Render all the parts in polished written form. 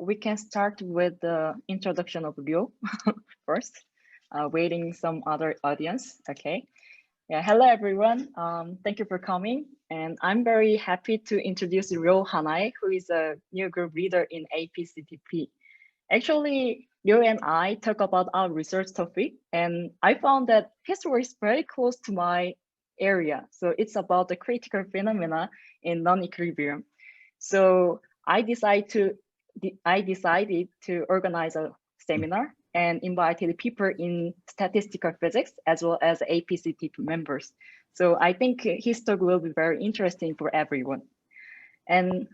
We can start with the introduction of Ryo first, waiting some other audience, okay? Yeah, hello everyone, thank you for coming. And I'm very happy to introduce Ryo Hanai, who is a new group leader in APCTP. Actually, Ryo and I talk about our research topic, and I found that his work is very close to my area. So it's about the critical phenomena in non-equilibrium. So I decided to organize a seminar and invited people in statistical physics as well as APCTP members. So I think his talk will be very interesting for everyone. And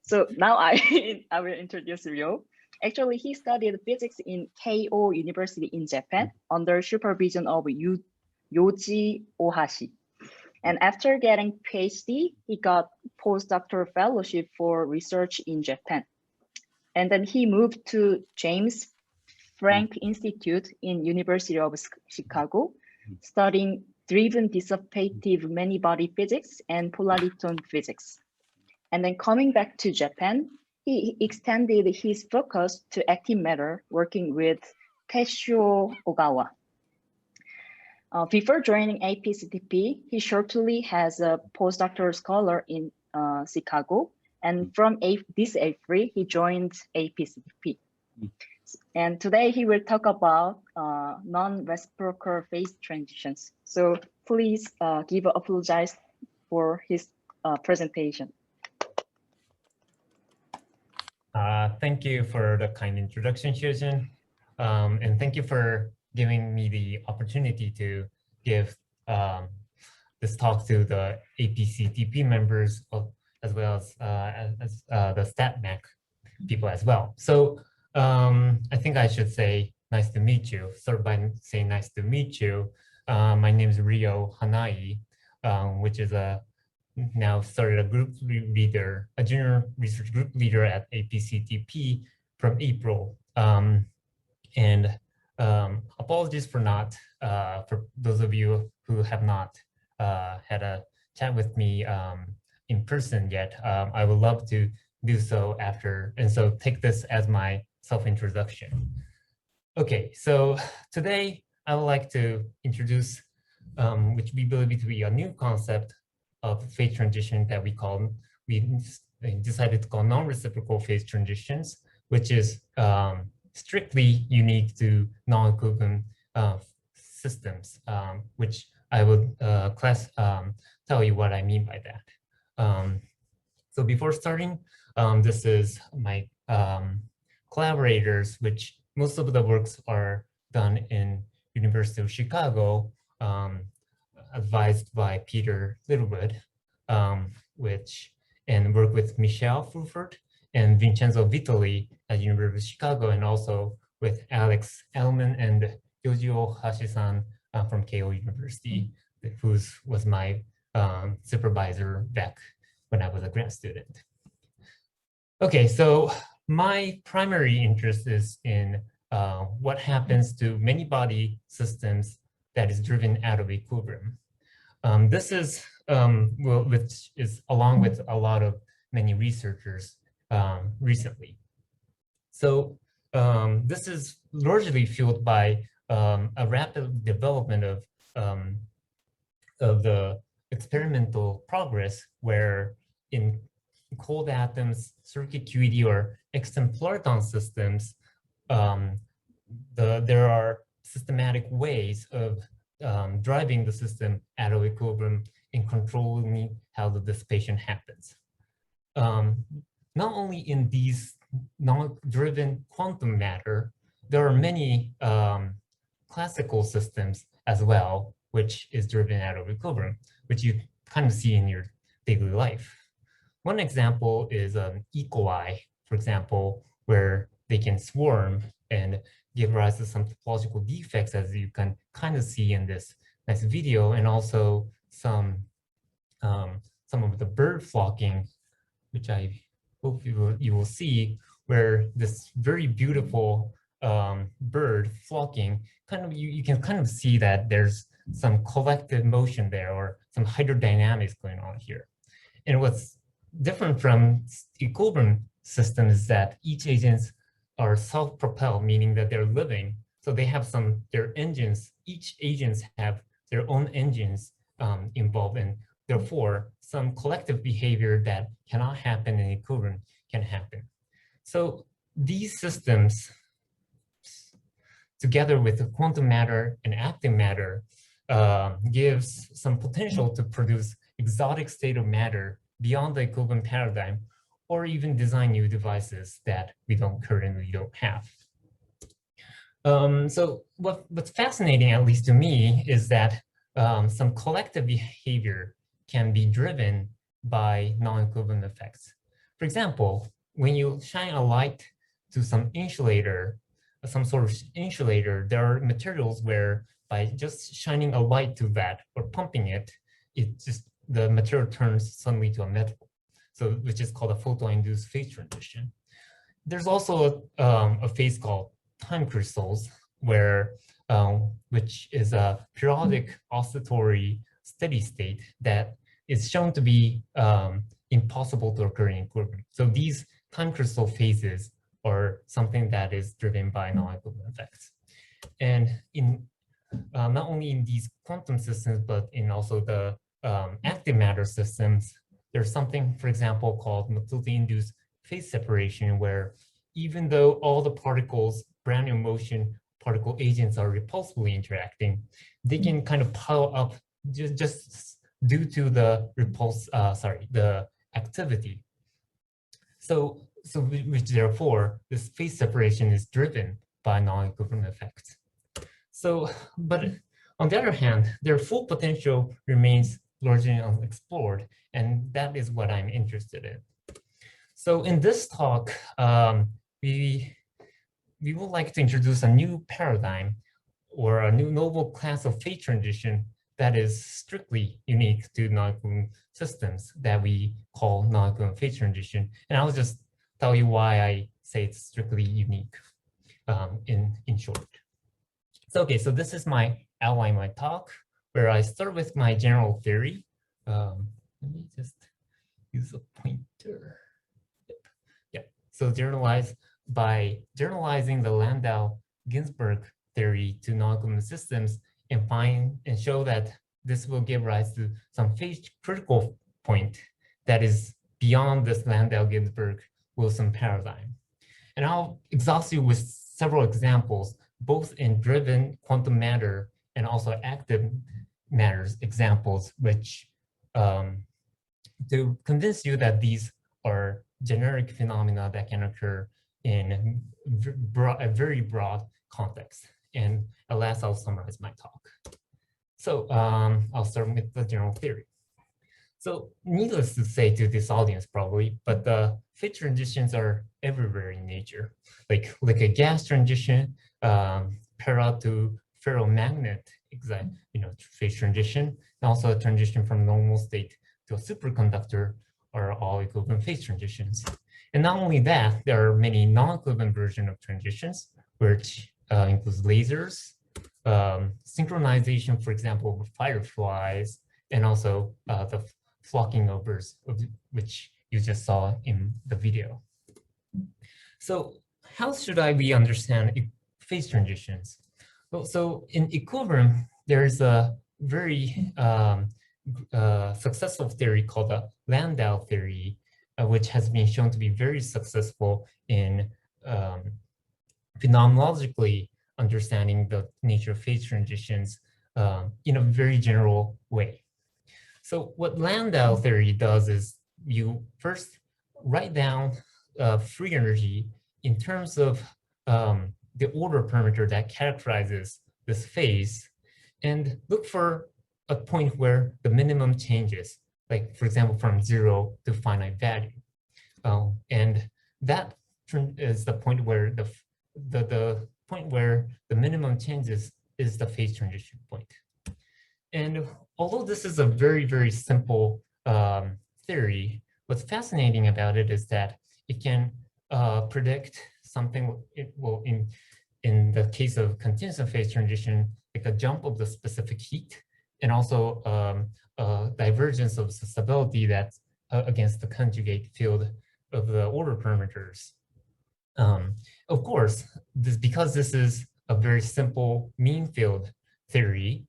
so now I will introduce Ryo. Actually, he studied physics in Keio University in Japan under supervision of Yoji Ohashi. And after getting PhD, he got postdoctoral fellowship for research in Japan. And then he moved to James Franck Institute in University of Chicago, studying driven dissipative many-body physics and polariton physics. And then coming back to Japan, he extended his focus to active matter, working with Keshio Ogawa. Before joining APCTP, he shortly has a postdoctoral scholar in Chicago. And from this April, he joined APCTP. And today he will talk about non-reciprocal phase transitions. So please apologize for his presentation. Thank you for the kind introduction, Hyejin. And thank you for giving me the opportunity to give this talk to the APCTP members as well as the StatMech people as well. So I think I should say nice to meet you. Start by saying nice to meet you. My name is Ryo Hanai, which is now started a group leader, a junior research group leader at APCTP from April. Apologies for for those of you who have not had a chat with me in person yet. I would love to do so after, and so take this as my self-introduction. Okay, so today I would like to introduce, which we believe to be a new concept of phase transition that we decided to call non-reciprocal phase transitions, which is strictly unique to non-equilibrium systems, which I would tell you what I mean by that. So before starting, this is my collaborators, which most of the works are done in University of Chicago, advised by Peter Littlewood, and work with Michelle Fulford and Vincenzo Vitali at University of Chicago, and also with Alex Ellman and Yoji Ohashi-san from Keio University, who was my supervisor back when I was a grad student. Okay, so my primary interest is in what happens to many-body systems that is driven out of equilibrium. This is, which is along with a lot of many researchers recently. So this is largely fueled by a rapid development of the experimental progress, where in cold atoms, circuit QED, or extant Pluriton systems, there are systematic ways of driving the system out of equilibrium and controlling how the dissipation happens. Not only in these non-driven quantum matter, there are many classical systems as well, which is driven out of equilibrium, which you kind of see in your daily life. One example is E. coli, for example, where they can swarm and give rise to some topological defects, as you can kind of see in this nice video, and also some of the bird flocking, which I hope you will see, where this very beautiful bird flocking, you can kind of see that there's some collective motion there, or some hydrodynamics going on here. And what's different from equilibrium system is that each agents are self-propelled, meaning that they're living. So they have their engines, each agents have their own engines involved, and therefore some collective behavior that cannot happen in equilibrium can happen. So these systems, together with the quantum matter and active matter, gives some potential to produce exotic state of matter beyond the equilibrium paradigm, or even design new devices that we currently don't have. So what's fascinating, at least to me, is that some collective behavior can be driven by non-equilibrium effects. For example, when you shine a light to some insulator, some sort of insulator, there are materials where by just shining a light to that or pumping it, the material turns suddenly to a metal, so which is called a photo-induced phase transition. There's also a phase called time crystals, which is a periodic oscillatory steady state that is shown to be impossible to occur in equilibrium. So these time crystal phases are something that is driven by non-equilibrium effects. And not only in these quantum systems, but in also the active matter systems, there's something, for example, called motility-induced phase separation, where even though all the particles, brand new motion particle agents are repulsively interacting, they can kind of pile up just due to the the activity. So which therefore this phase separation is driven by non-equilibrium effects. So, but on the other hand, their full potential remains largely unexplored, and that is what I'm interested in. So in this talk, we would like to introduce a new paradigm or a new novel class of phase transition that is strictly unique to non-equilibrium systems that we call non-equilibrium phase transition. And I'll just tell you why I say it's strictly unique in short. So, okay, so this is my outline, my talk, where I start with my general theory. Let me just use a pointer. Yeah, so by generalizing the Landau-Ginzburg theory to non-equilibrium systems and show that this will give rise to some phase critical point that is beyond this Landau-Ginzburg Wilson paradigm. And I'll exhaust you with several examples, both in driven quantum matter and also active matters examples, which to convince you that these are generic phenomena that can occur in a very broad context. And at last, I'll summarize my talk. So I'll start with the general theory. So needless to say to this audience probably, but the phase transitions are everywhere in nature, like a gas transition, parallel to ferromagnet, phase transition, and also a transition from normal state to a superconductor are all equilibrium phase transitions. And not only that, there are many non-equilibrium versions of transitions, which includes lasers, synchronization, for example, of fireflies, and also the flocking overs, which you just saw in the video. So how should we understand phase transitions? Well, so in equilibrium, there's a very successful theory called the Landau Theory, which has been shown to be very successful in phenomenologically understanding the nature of phase transitions in a very general way. So what Landau theory does is you first write down free energy in terms of the order parameter that characterizes this phase, and look for a point where the minimum changes, like for example, from 0 to finite value. And that is the point where the point where the minimum changes is the phase transition point. And although this is a very, very simple theory, what's fascinating about it is that it can predict something. It will, in the case of continuous phase transition, like a jump of the specific heat, and also divergence of stability that against the conjugate field of the order parameters. Of course, because this is a very simple mean field theory,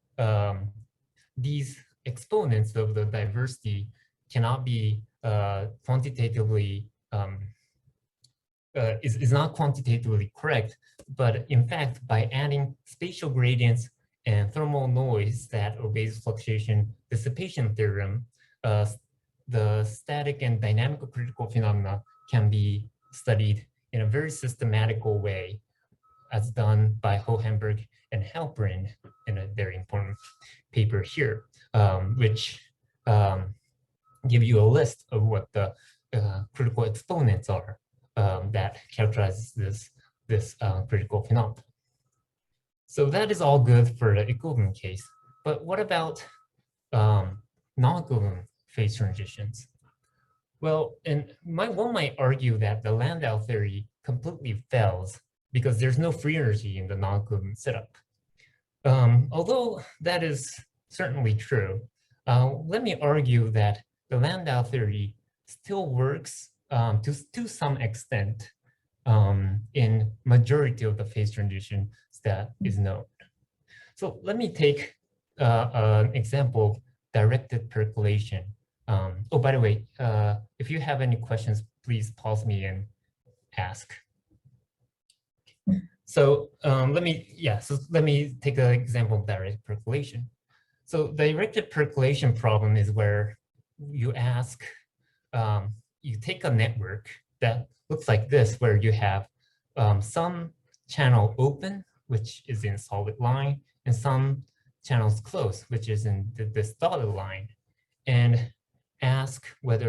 these exponents of the diversity cannot be quantitatively is not quantitatively correct, but in fact, by adding spatial gradients and thermal noise that obeys fluctuation dissipation theorem, the static and dynamical critical phenomena can be studied in a very systematical way, as done by Hohenberg and Halperin in a very important paper here, which give you a list of what the critical exponents are that characterizes this critical phenomenon. So that is all good for the equivalent case. But what about non-equivalent phase transitions? Well, and one might argue that the Landau theory completely fails because there's no free energy in the non-equivalent setup. Although that is certainly true, let me argue that the Landau theory still works to some extent in majority of the phase transitions that is known. So let me take an example of directed percolation. Oh, by the way, if you have any questions, please pause me and ask. So let me take an example of direct percolation. So the directed percolation problem is where you ask, you take a network that looks like this, where you have some channel open, which is in solid line, and some channels closed, which is in this dotted line, and ask what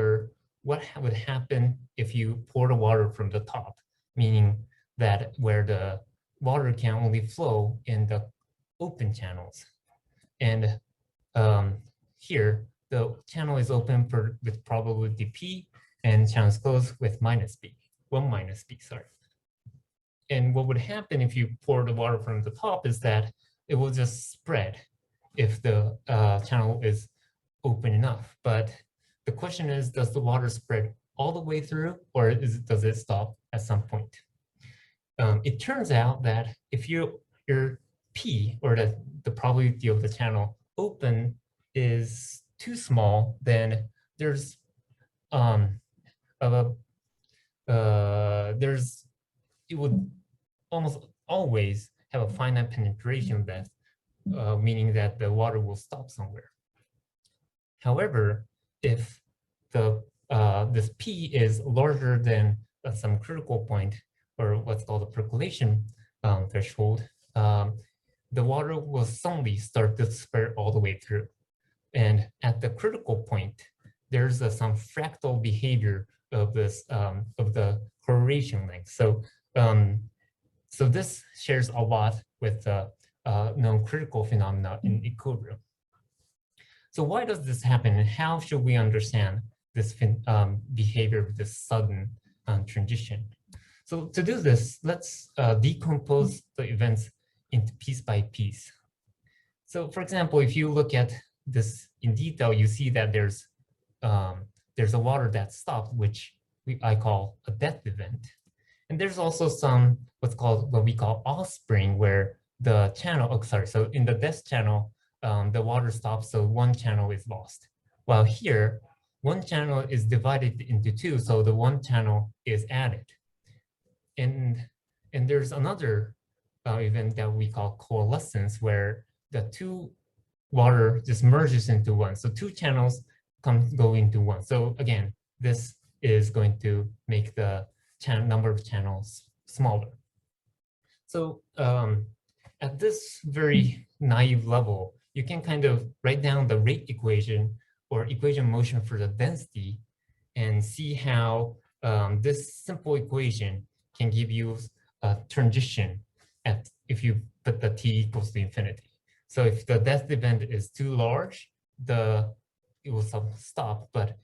would happen if you pour the water from the top, meaning that where the water can only flow in the open channels. And here, the channel is open with probability P, and channel is closed with -B, 1 - B, sorry. And what would happen if you pour the water from the top is that it will just spread if the channel is open enough. But the question is, does the water spread all the way through, or does it stop at some point? It turns out that if your P, or the probability of the channel open, is too small, then there's it would almost always have a finite penetration depth, meaning that the water will stop somewhere. However, if this P is larger than some critical point, or what's called a percolation threshold, the water will suddenly start to spread all the way through. And at the critical point, there's some fractal behavior of this of the correlation length. So so this shares a lot with the known critical phenomena in equilibrium. So why does this happen, and how should we understand this behavior of this sudden transition? So to do this, let's decompose the events into piece by piece. So for example, if you look at this in detail, you see that there's a water that stopped, which I call a death event. And there's also some what we call offspring, where the channel, so in the death channel, the water stops, so one channel is lost. While here, one channel is divided into two, so the one channel is added. And there's another event that we call coalescence, where the two water just merges into one. So two channels go into one. So again, this is going to make the number of channels smaller. So at this very naive level, you can kind of write down the rate equation or equation motion for the density and see how this simple equation can give you a transition if you put the t equals to infinity. So if the death event is too large, it will stop. But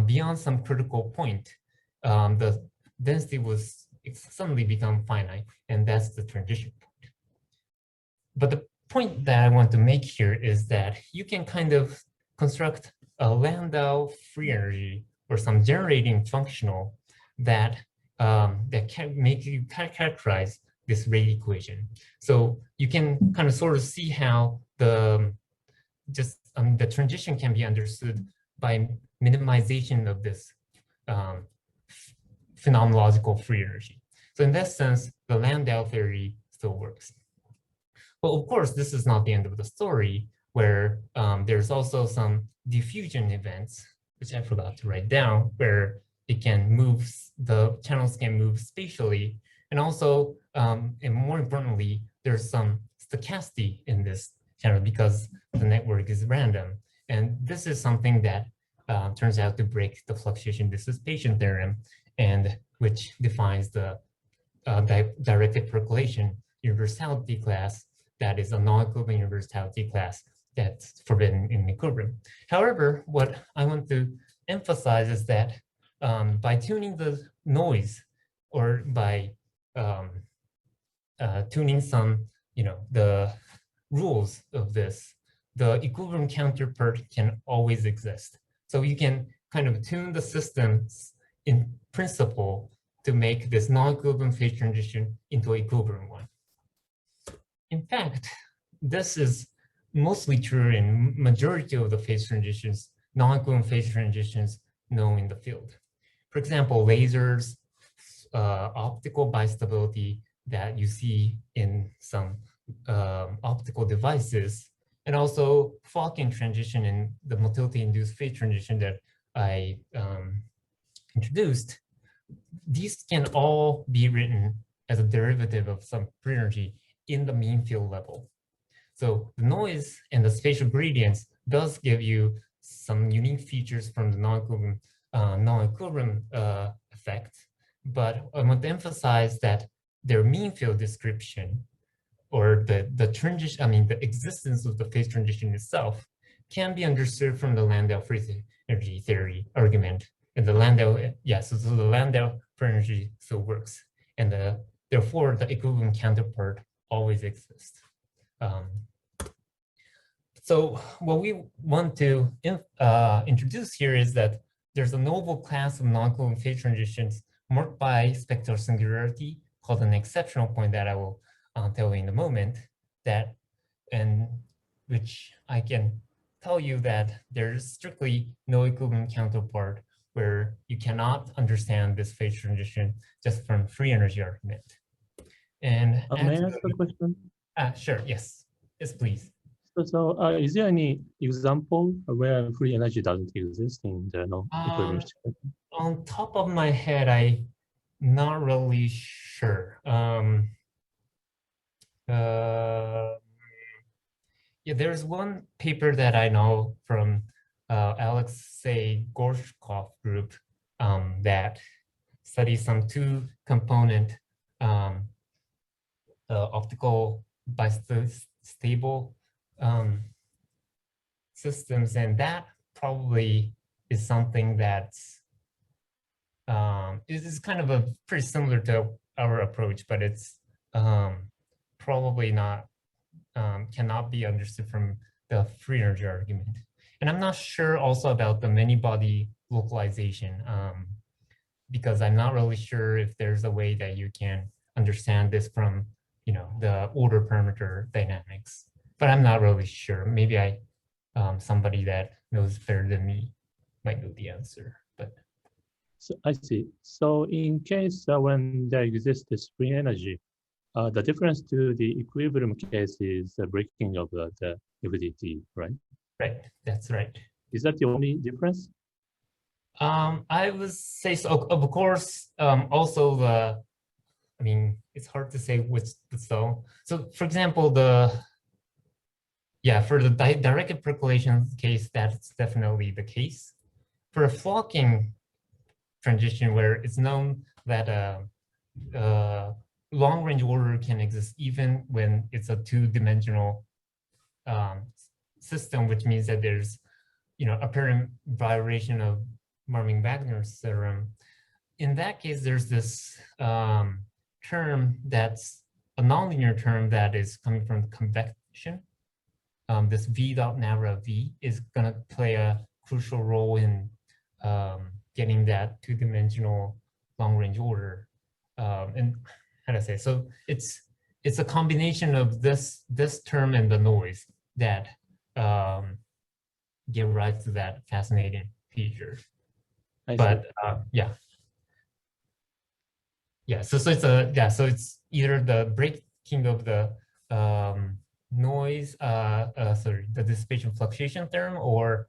beyond some critical point, the density will suddenly become finite, and that's the transition point. But the point that I want to make here is that you can kind of construct a Landau free energy or some generating functional that that can make you characterize this rate equation. So you can kind of sort of see how the the transition can be understood by minimization of this phenomenological free energy. So in that sense, the Landau theory still works. Well, of course, this is not the end of the story, where there's also some diffusion events, which I forgot to write down, where it can move, the channels can move spatially. And also, and more importantly, there's some stochasticity in this channel because the network is random. And this is something that turns out to break the fluctuation dissipation theorem, and which defines the directed percolation universality class that is a non-equivalent universality class that's forbidden in equilibrium. However, what I want to emphasize is that by tuning the noise, or by tuning some, the rules of this, the equilibrium counterpart can always exist. So you can kind of tune the systems in principle to make this non-equilibrium phase transition into an equilibrium one. In fact, this is mostly true in majority of the phase transitions, non-equilibrium phase transitions known in the field. For example, lasers, optical bistability that you see in some optical devices, and also Falcon transition in the motility-induced phase transition that I introduced. These can all be written as a derivative of some free energy in the mean field level. So the noise and the spatial gradients does give you some unique features from the non-equilibrium effect, but I want to emphasize that their mean field description, or the transition, the existence of the phase transition itself, can be understood from the Landau free energy theory argument. And the Landau, so the Landau free energy still works, and therefore the equilibrium counterpart always exists. So what we want to introduce here is that there's a novel class of non-equilibrium phase transitions marked by spectral singularity called an exceptional point that I will tell you in a moment, which I can tell you that there's strictly no equilibrium counterpart where you cannot understand this phase transition just from free energy argument. And may I ask a question? Sure, yes, please. So is there any example where free energy doesn't exist in the non-equilibrium situation? On top of my head, I'm not really sure. Yeah, there's one paper that I know from Alexei Gorshkov group that studies some two-component optical bistable systems, and that probably is something that's is kind of a pretty similar to our approach, but it's probably not cannot be understood from the free energy argument. And I'm not sure also about the many-body localization, because I'm not really sure if there's a way that you can understand this from the order parameter dynamics. But I'm not really sure. Maybe somebody that knows better than me might know the answer. But so I see. So in case when there exists this free energy, the difference to the equilibrium case is the breaking of the FDT, right? Right, that's right. Is that the only difference? I would say so. Of course, also it's hard to say which so. So for example, for the directed percolation case, that's definitely the case. For a flocking transition where it's known that long-range order can exist even when it's a two-dimensional system, which means that there's apparent violation of Marming-Wagner's theorem. In that case, there's this term that's a nonlinear term that is coming from convection. This v dot navra v is going to play a crucial role in getting that two-dimensional long-range order. And how to say, so it's a combination of this term and the noise that give rise to that fascinating feature. But yeah, so it's either the breaking of the noise, the dissipation fluctuation theorem, or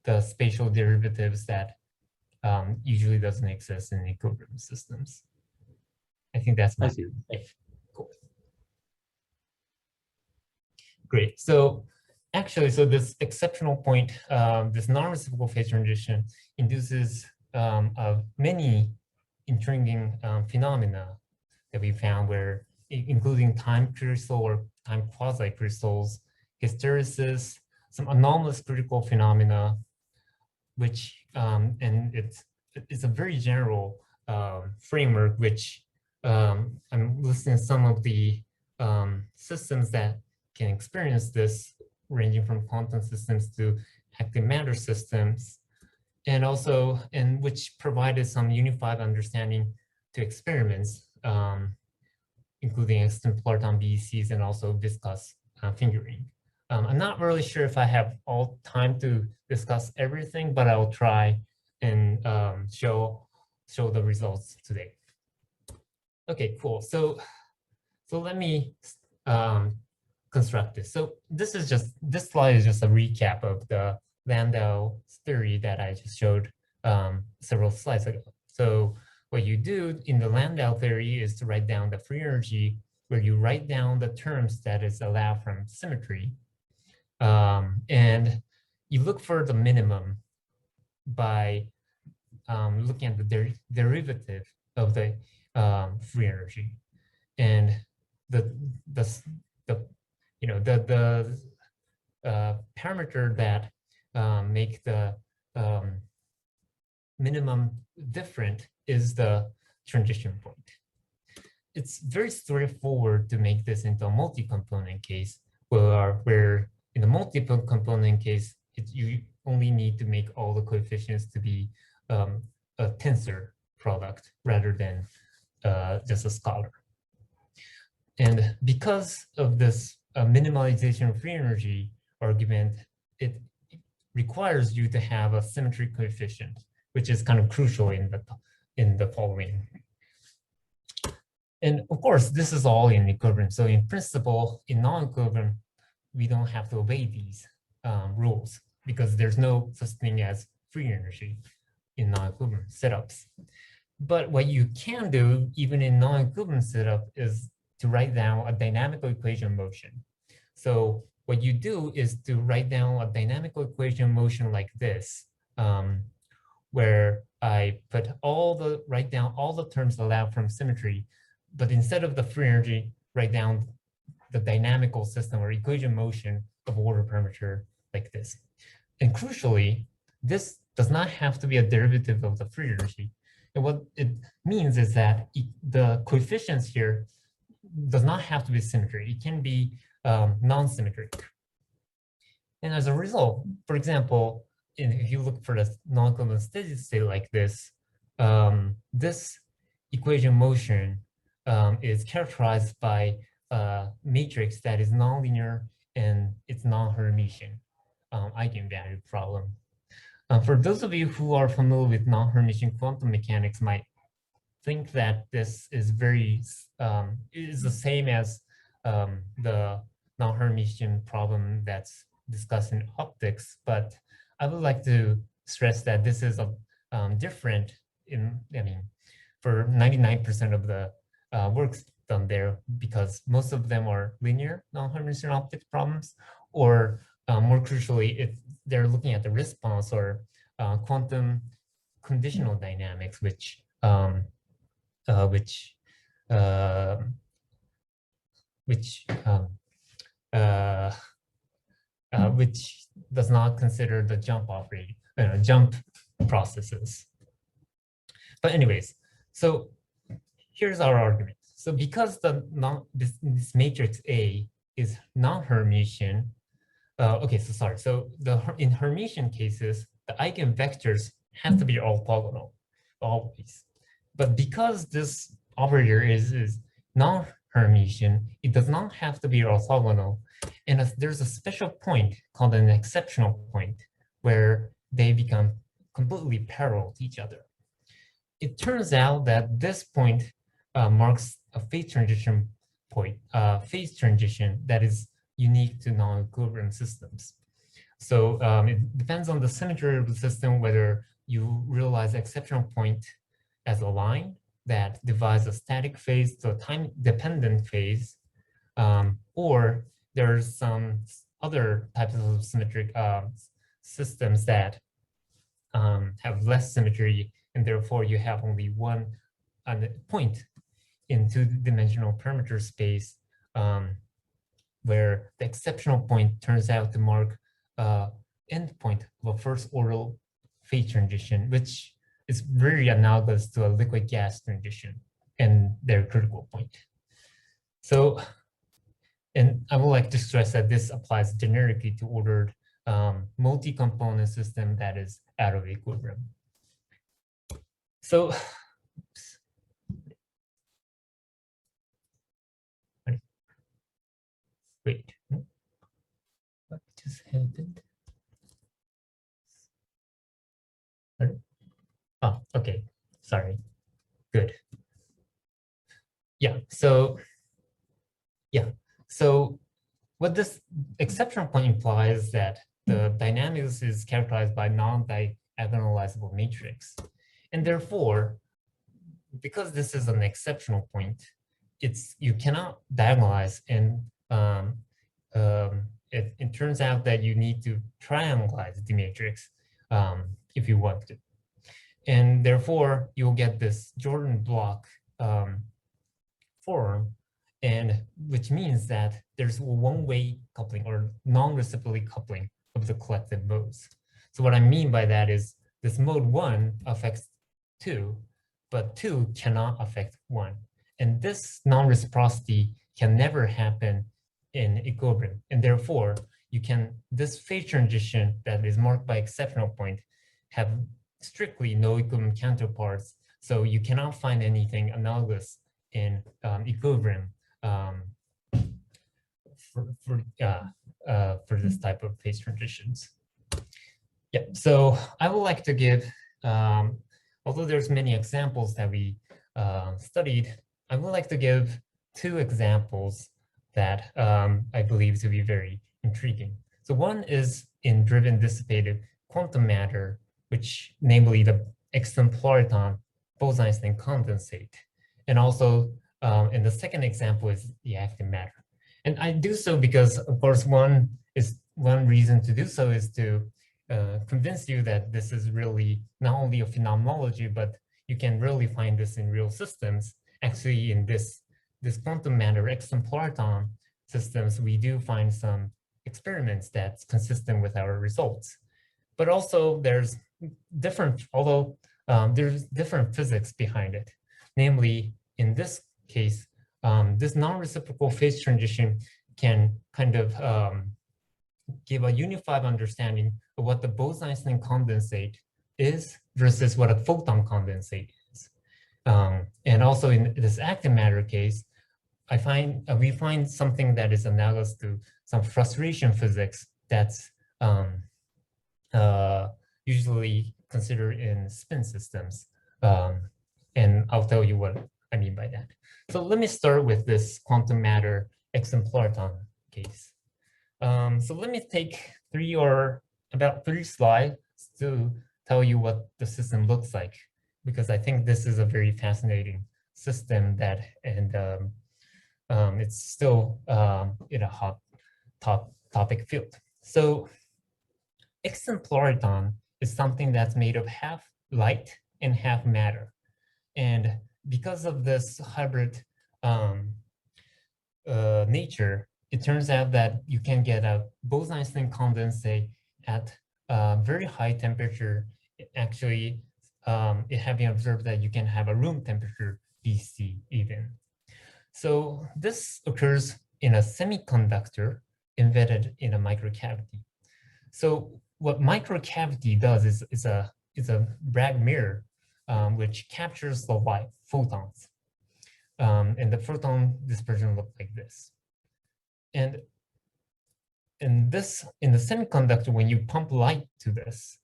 the spatial derivatives that usually doesn't exist in equilibrium systems. I think that's my cool. Great. So actually, so this exceptional point, this non-reciprocal phase transition induces many intriguing phenomena that we found, where including time crystal or time quasi-crystals, hysteresis, some anomalous critical phenomena, which and it's a very general framework, which I'm listing some of the systems that can experience this, ranging from quantum systems to active matter systems, and also which provided some unified understanding to experiments, including extemplar-time BECs and also viscous fingering. I'm not really sure if I have all time to discuss everything, but I'll try and show the results today. Okay, cool. So let me construct this. So this slide is just a recap of the Landau theory that I just showed several slides ago. So what you do in the Landau theory is to write down the free energy, where you write down the terms that is allowed from symmetry. And you look for the minimum by looking at the derivative of the free energy, and the parameter that make the minimum different is the transition point. It's very straightforward to make this into a multi-component case, where in the multi-component case, you only need to make all the coefficients to be a tensor product rather than just a scalar. And because of this minimalization of free energy argument, it requires you to have a symmetry coefficient, which is kind of crucial in the following. And of course, this is all in equilibrium. So in principle, in non-equilibrium, we don't have to obey these rules, because there's no such thing as free energy in non-equilibrium setups. But what you can do, even in non-equilibrium setup, is to write down a dynamical equation motion. So what you do is to write down a dynamical equation motion like this, where I write down all the terms allowed from symmetry, but instead of the free energy, write down the dynamical system or equation motion of order parameter like this. And crucially, this does not have to be a derivative of the free energy. And what it means is that the coefficients here does not have to be symmetry. It can be non-symmetric. And as a result, for example, if you look for the non-equivalent steady state like this, this equation motion is characterized by a matrix that is nonlinear and it's non-Hermitian eigenvalue problem. For those of you who are familiar with non-Hermitian quantum mechanics might think that this is is the same as the non-Hermitian problem that's discussed in optics, but I would like to stress that this is different for 99% of the works done there, because most of them are linear non-Hermitian optics problems, or more crucially, if they're looking at the response or quantum conditional dynamics, which does not consider the jump processes. But anyways, so here's our argument. So because this matrix A is non-Hermitian, okay, so sorry. So in Hermitian cases, the eigenvectors have to be orthogonal always. But because this operator is non-Hermitian, it does not have to be orthogonal. And there's a special point called an exceptional point where they become completely parallel to each other. It turns out that this point marks a phase transition point, phase transition that is unique to non-equilibrium systems. So it depends on the symmetry of the system whether you realize the exceptional point as a line that divides a static phase to a time-dependent phase, or there's some other types of symmetric systems that have less symmetry, and therefore you have only one point in two-dimensional parameter space where the exceptional point turns out to mark endpoint of a first-order phase transition, which is very analogous to a liquid-gas transition and their critical point. So, and I would like to stress that this applies generically to ordered multi-component system that is out of equilibrium. So, oops. Wait, what just happened? Oh, okay, sorry, good. Yeah, so what this exceptional point implies is that the dynamics is characterized by non-diagonalizable matrix. And therefore, because this is an exceptional point, you cannot diagonalize, and it turns out that you need to triangularize the matrix if you want to. And therefore, you'll get this Jordan block form, and which means that there's one-way coupling or non-reciprocally coupling of the collective modes. So what I mean by that is this mode 1 affects 2, but 2 cannot affect 1. And this non-reciprocity can never happen in equilibrium. And therefore, this phase transition that is marked by exceptional point have strictly no equilibrium counterparts. So you cannot find anything analogous in equilibrium for this type of phase transitions. Yeah, so I would like to give, although there's many examples that we studied, I would like to give 2 examples that I believe to be very intriguing. So one is in driven dissipated quantum matter, which namely the exemplariton Bose-Einstein condensate. And also, and the second example is the active matter. And I do so because, of course, one reason to do so is to convince you that this is really not only a phenomenology, but you can really find this in real systems. Actually, in this quantum matter exemplariton systems, we do find some experiments that's consistent with our results. But also there's different physics behind it. Namely, in this case, this non-reciprocal phase transition can kind of give a unified understanding of what the Bose-Einstein condensate is versus what a photon condensate is. And also in this active matter case, we find something that is analogous to some frustration physics that's usually considered in spin systems. And I'll tell you what I mean by that. So let me start with this quantum matter exemplariton case. So let me take about three slides to tell you what the system looks like, because I think this is a very fascinating system and it's still in a hot topic field. So exemplariton is something that's made of half light and half matter. And because of this hybrid nature, it turns out that you can get a Bose-Einstein condensate at very high temperature. Actually, it has been observed that you can have a room temperature DC even. So this occurs in a semiconductor embedded in a microcavity. So what microcavity does is Bragg mirror, which captures the light photons. And the photon dispersion looks like this. And in the semiconductor, when you pump light to this,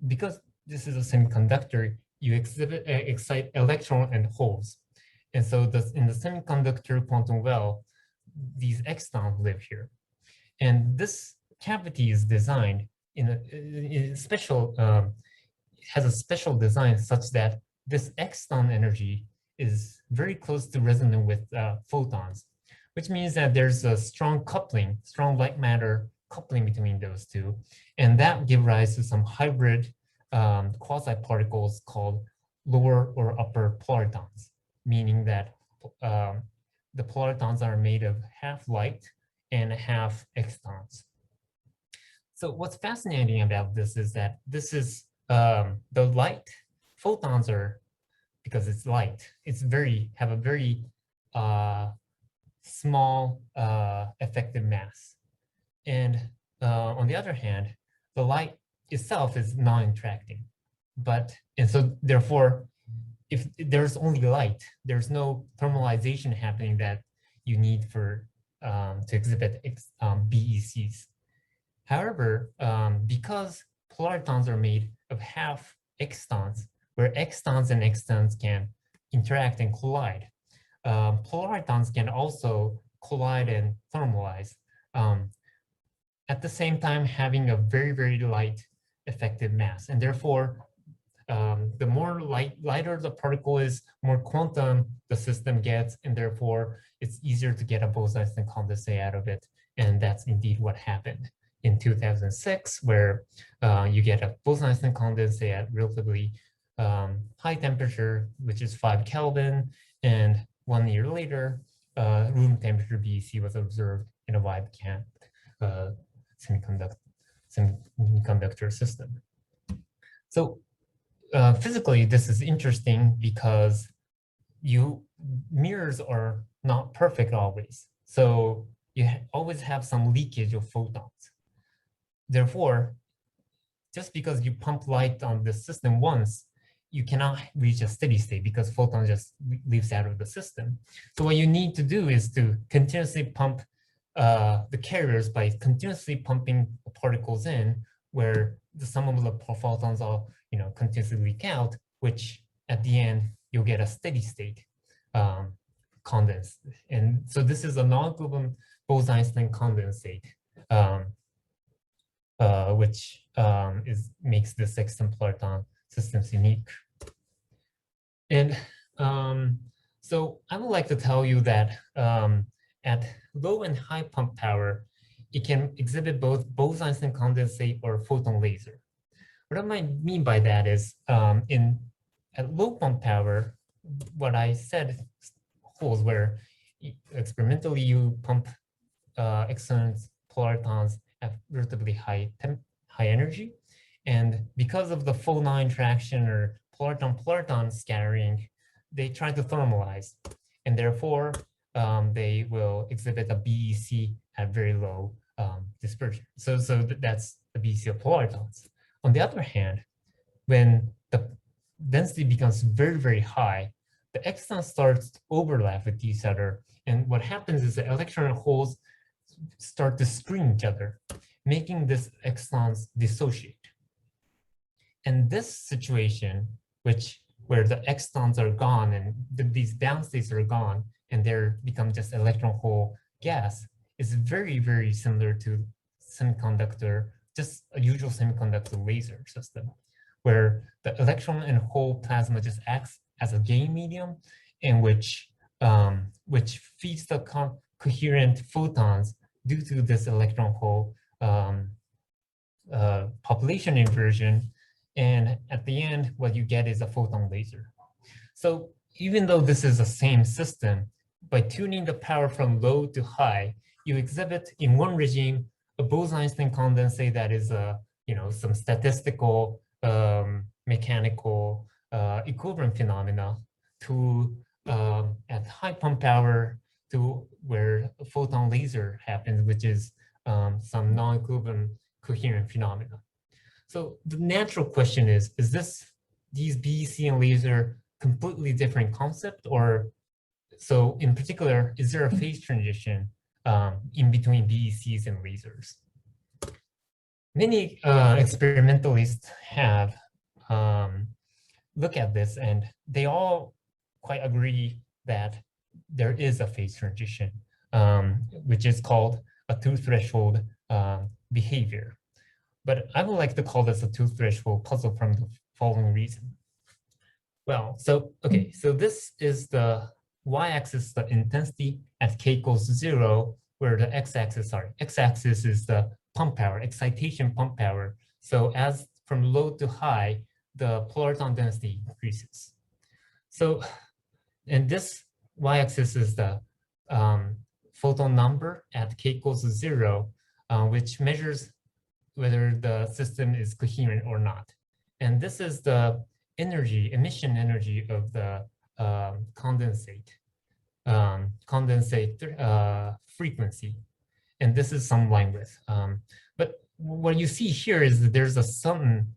because this is a semiconductor, you excite electron and holes. And so in the semiconductor quantum well, these exons live here. And this cavity is designed in a special, has a special design such that this exon energy is very close to resonant with photons, which means that there's a strong coupling, strong light matter coupling between those two. And that gives rise to some hybrid quasi-particles called lower or upper polaritons, meaning that the polaritons are made of half light and half exons. So what's fascinating about this is that this is the light photons are, because it's light, have a very small effective mass. And on the other hand, the light itself is non-interacting. And so therefore, if there's only light, there's no thermalization happening that you need for to exhibit BECs. However, because polaritons are made of half exons, where exons and exons can interact and collide, polaritons can also collide and thermalize, at the same time having a very, very light effective mass. And therefore, the more lighter the particle is, more quantum the system gets, and therefore it's easier to get a Bose-Einstein condensate out of it. And that's indeed what happened in 2006, where you get a Bose-Einstein condensate at relatively high temperature, which is 5 Kelvin, and 1 year later, room temperature BEC was observed in a wide band semiconductor system. So physically, this is interesting because mirrors are not perfect always. So you always have some leakage of photons. Therefore, just because you pump light on the system once, you cannot reach a steady state because photon just leaves out of the system. So what you need to do is to continuously pump the carriers by continuously pumping particles in, where some of the photons all continuously leak out, which at the end you'll get a steady state condensate. And so this is a non-equivalent Bose-Einstein condensate, which makes this extern-polaritron systems unique. And so I would like to tell you that at low and high pump power, it can exhibit both Bose-Einstein condensate or photon laser. What I might mean by that is at low pump power, what I said holds, where experimentally you pump exons, polaritons at relatively high energy. And because of the photon interaction or polaritron scattering, they try to thermalize. And therefore, they will exhibit a BEC at very low dispersion. So that's the BEC of polaritons. On the other hand, when the density becomes very, very high, the exons starts to overlap with each other. And what happens is the electron and holes start to screen each other, making these exons dissociate. And this situation, where the exons are gone and these bound states are gone, and they become just electron hole gas, is very, very similar to semiconductor, just a usual semiconductor laser system, where the electron and hole plasma just acts as a gain medium, in which feeds the coherent photons due to this electron hole population inversion. And at the end, what you get is a photon laser. So even though this is the same system, by tuning the power from low to high, you exhibit in one regime a Bose-Einstein condensate that is some statistical mechanical equilibrium phenomena to at high pump power to where a photon laser happens, which is some non-equilibrium coherent phenomena. So the natural question is these BEC and laser completely different concept, or so in particular, is there a phase transition in between BECs and lasers? Many experimentalists have looked at this, and they all quite agree that there is a phase transition, which is called a two-threshold behavior. But I would like to call this a two-threshold puzzle from the following reason. Well, so this is the y-axis, the intensity at k equals 0, where the x-axis is the pump power, excitation pump power. So as from low to high, the polaton density increases. So, and this y-axis is the photon number at k equals 0, which measures whether the system is coherent or not. And this is the emission energy of the condensate frequency. And this is some line width. But what you see here is that there's a sudden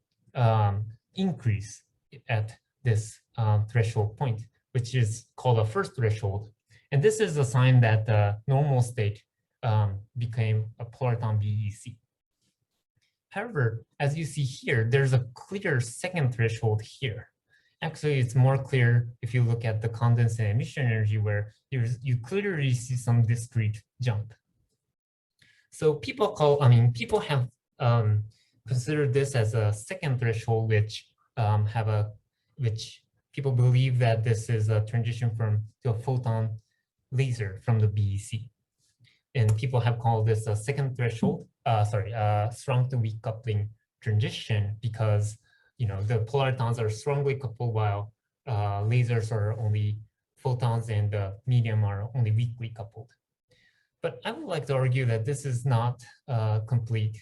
increase at this threshold point, which is called a first threshold. And this is a sign that the normal state became a polaton BEC. However, as you see here, there's a clear second threshold here. Actually, it's more clear if you look at the condensate emission energy, where you clearly see some discrete jump. So people have considered this as a second threshold, which people believe that this is a transition to a photon laser from the BEC. And people have called this a second threshold, strong to weak coupling transition, because the polaritons are strongly coupled while lasers are only photons and the medium are only weakly coupled. But I would like to argue that this is not a complete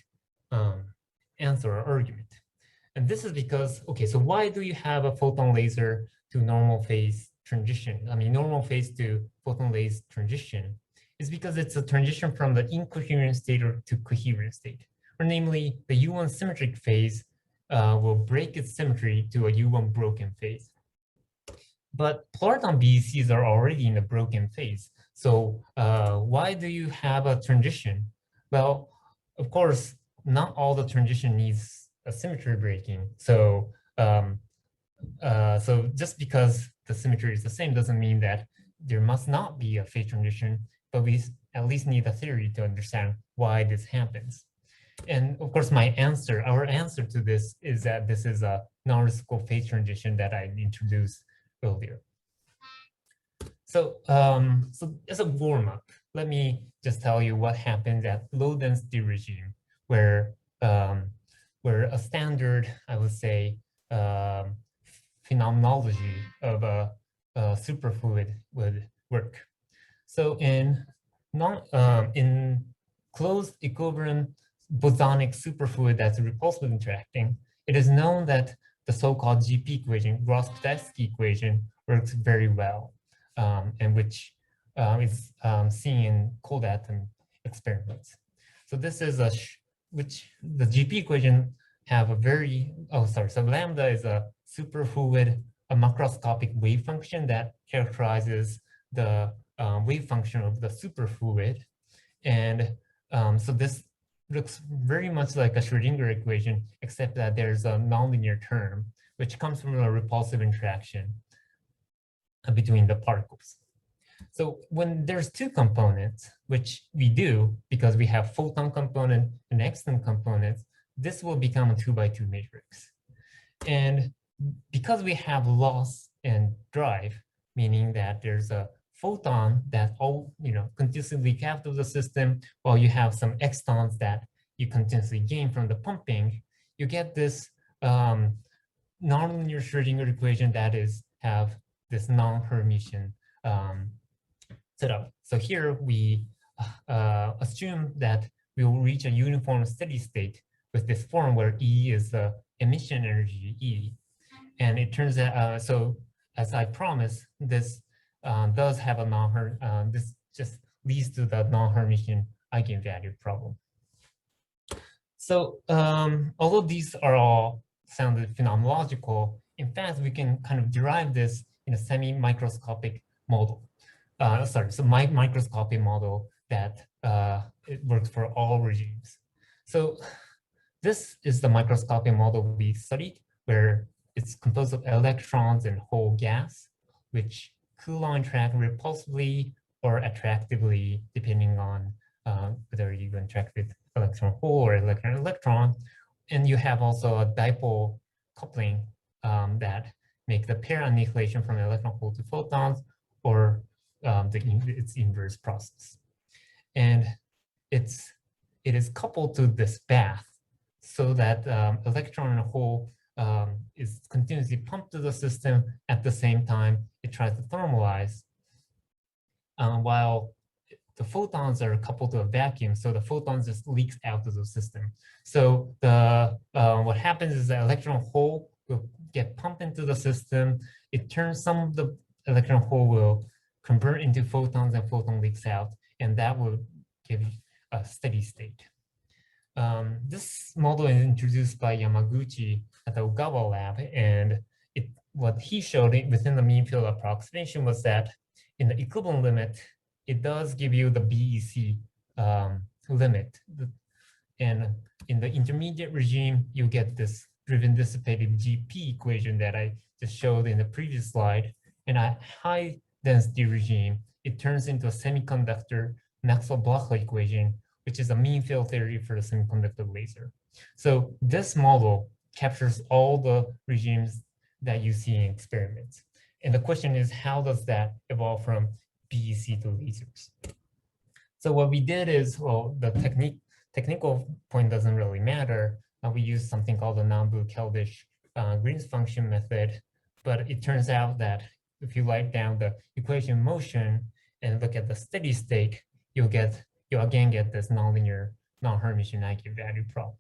answer or argument. And this is because, so why do you have a photon laser to normal phase transition? Normal phase to photon laser transition is because it's a transition from the incoherent state to coherent state, or namely the U1 symmetric phase will break its symmetry to a U1 broken phase. But polaton BECs are already in a broken phase. So why do you have a transition? Well, of course, not all the transition needs a symmetry breaking. So just because the symmetry is the same doesn't mean that there must not be a phase transition, but we at least need a theory to understand why this happens. And of course, our answer to this is that this is a non-reciprocal phase transition that I introduced earlier. So, as a warm-up, let me just tell you what happens at low density regime, where a standard, I would say, phenomenology of a superfluid would work. So in closed equilibrium bosonic superfluid that's repulsively interacting, it is known that the so-called GP equation, Gross-Podolsky equation, works very well, and which is seen in cold atom experiments. So this is which the GP equation have a very, so lambda is a superfluid, a macroscopic wave function that characterizes the wave function of the superfluid. And so this looks very much like a Schrodinger equation, except that there's a nonlinear term, which comes from a repulsive interaction between the particles. So when there's two components, which we do because we have photon component and exciton components, this will become a 2x2 matrix. And because we have loss and drive, meaning that there's a photon that continuously captures the system, while you have some excitons that you continuously gain from the pumping, you get this nonlinear Schrodinger equation that have this non-Hermitian setup. So here we assume that we will reach a uniform steady state with this form where E is the emission energy E. And it turns out, so as I promised, this does have a this just leads to the non-Hermitian eigenvalue problem. So although these are all sounded phenomenological, in fact, we can kind of derive this in a semi-microscopic model. So microscopic model that it works for all regimes. So this is the microscopic model we studied, where it's composed of electrons and whole gas, which cool or interact repulsively or attractively, depending on whether you interact with electron hole or electron. And you have also a dipole coupling that make the pair annihilation from electron hole to photons, or its inverse process. And it is coupled to this bath, so that electron hole is continuously pumped to the system. At the same time, it tries to thermalize, while the photons are coupled to a vacuum, so the photons just leaks out of the system. So the what happens is the electron hole will get pumped into the system. It turns some of the electron hole will convert into photons, and photon leaks out, and that will give you a steady state. This model is introduced by Yamaguchi at the Ogawa lab, and what he showed within the mean field approximation was that in the equivalent limit, it does give you the BEC limit. And in the intermediate regime, you get this driven dissipated GP equation that I just showed in the previous slide. And at high density regime, it turns into a semiconductor Maxwell-Bloch equation, which is a mean field theory for the semiconductor laser. So this model captures all the regimes that you see in experiments. And the question is, how does that evolve from BEC to lasers? So what we did is, well, the technical point doesn't really matter. We use something called the non-Keldysh Green's function method. But it turns out that if you write down the equation in motion and look at the steady state, you'll again get this nonlinear, non-Hermitian eigenvalue problem.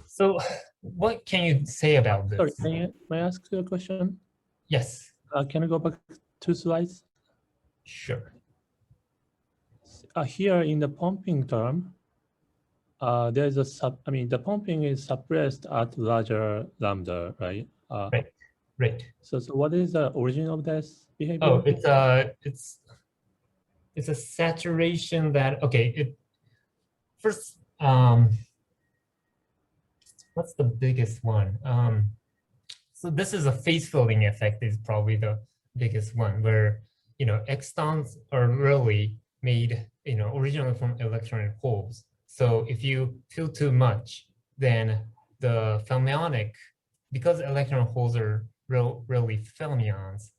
So what can you say about this? Sorry, may I ask you a question? Yes. Can you go back 2 slides? Sure. Here in the pumping term, there's a the pumping is suppressed at larger lambda, right? Right. So what is the origin of this behavior? Oh, it's a saturation that, okay, first, what's the biggest one? So this is a phase filling effect is probably the biggest one, where, extons are really made, originally from electron holes. So if you fill too much, then the fermionic, because electron holes are really fermions,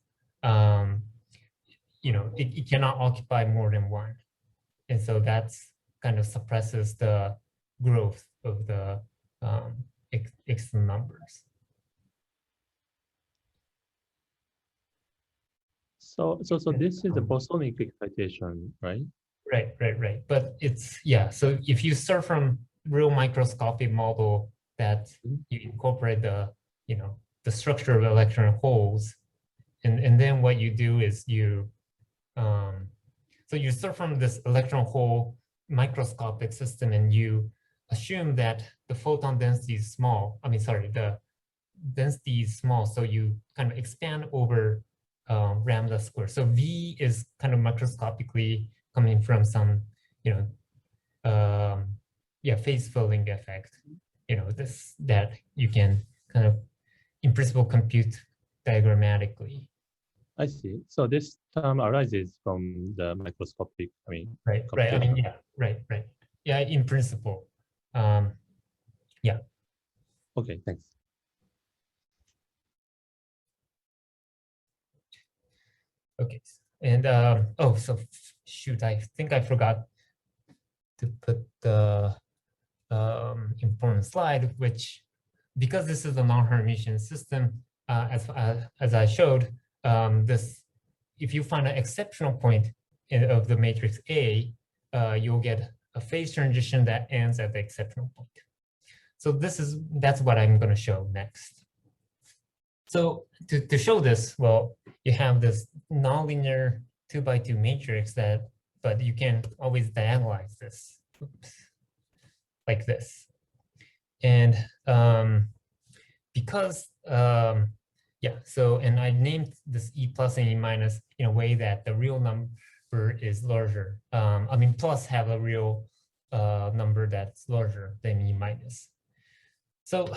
it cannot occupy more than one. And so that's kind of suppresses the growth of the extant numbers. So this is the bosonic excitation, right? Right. But so if you start from real microscopic model that you incorporate the structure of electron holes, and then what you do is so you start from this electron hole microscopic system, and you assume that the photon density is small. The density is small, so you kind of expand over lambda square. So V is kind of microscopically coming from some, phase filling effect. That you can kind of in principle compute diagrammatically. I see. So this term arises from the microscopic, right. Right. Yeah, in principle. Yeah. Okay, thanks. Okay, and so shoot, I think I forgot to put the important slide, which, because this is a non-Hermitian system, as I showed, if you find an exceptional point of the matrix A, you'll get a phase transition that ends at the exceptional point. So that's what I'm going to show next. So to show this, well, you have this nonlinear 2x2 matrix but you can always diagonalize this. Oops. like this. And because, yeah, so, and I named this E plus and E minus in a way that the real number is larger. I mean, plus have a real number that's larger than E minus. So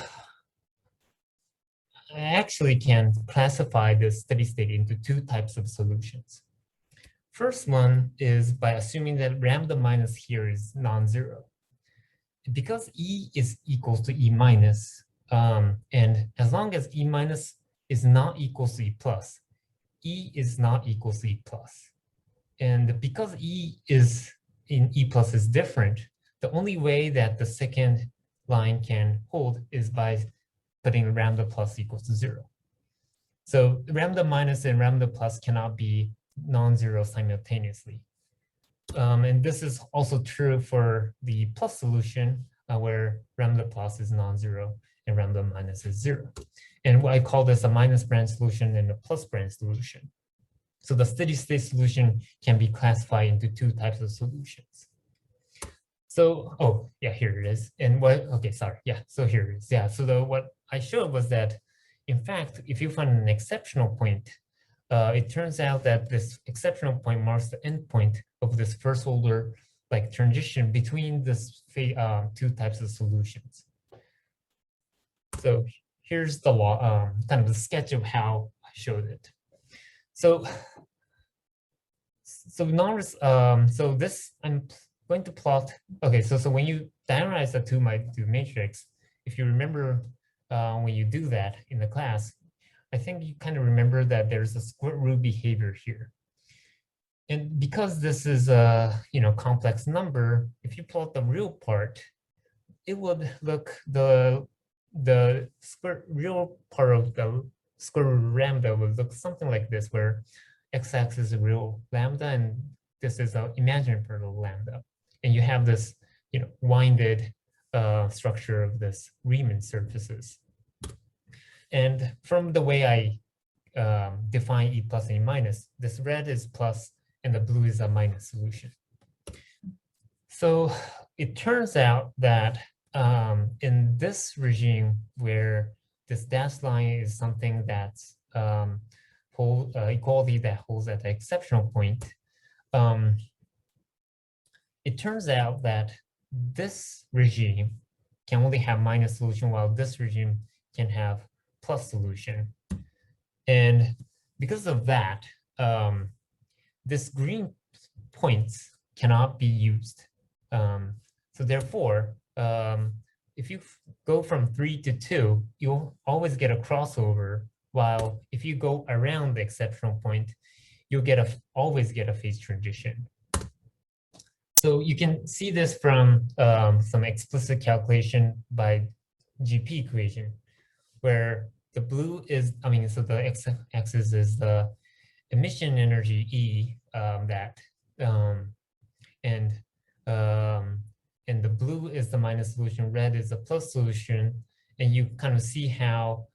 I actually can classify this steady state into two types of solutions. First one is by assuming that lambda minus here is non-zero. Because E is equals to E minus, and as long as E minus is not equals to E plus, E is not equals to E plus. And because E is in E plus is different, the only way that the second line can hold is by putting lambda plus equals to 0. So lambda minus and lambda plus cannot be non-zero simultaneously. And this is also true for the plus solution, where lambda plus is non-zero and lambda minus is 0. And what I call this a minus branch solution and a plus branch solution. So the steady state solution can be classified into two types of solutions. So, oh, yeah, here it is. And what, okay, sorry. Yeah, so here it is. Yeah, so what I showed was that, in fact, if you find an exceptional point, it turns out that this exceptional point marks the endpoint of this first order like transition between this two types of solutions. So here's the law, kind of the sketch of how I showed it. So so this I'm going to plot. Okay, so when you diagonalize the 2x2 matrix, if you remember when you do that in the class, I think you kind of remember that there's a square root behavior here. And because this is a complex number, if you plot the real part, it would look the real part of the square root lambda would look something like this, where x-axis is real lambda and this is an imaginary part of lambda. And you have this winded structure of this Riemann surfaces. And from the way I define E plus and E minus, this red is plus and the blue is a minus solution. So it turns out that in this regime where this dashed line is something that's equality that holds at the exceptional point, it turns out that this regime can only have minus solution while this regime can have plus solution. And because of that, this green points cannot be used. So therefore, if you go from 3 to 2, you'll always get a crossover, while if you go around the exceptional point, you'll always get a phase transition. So you can see this from some explicit calculation by GP equation, where the blue is, so the x-axis is the emission energy E and the blue is the minus solution, red is the plus solution, and you kind of see how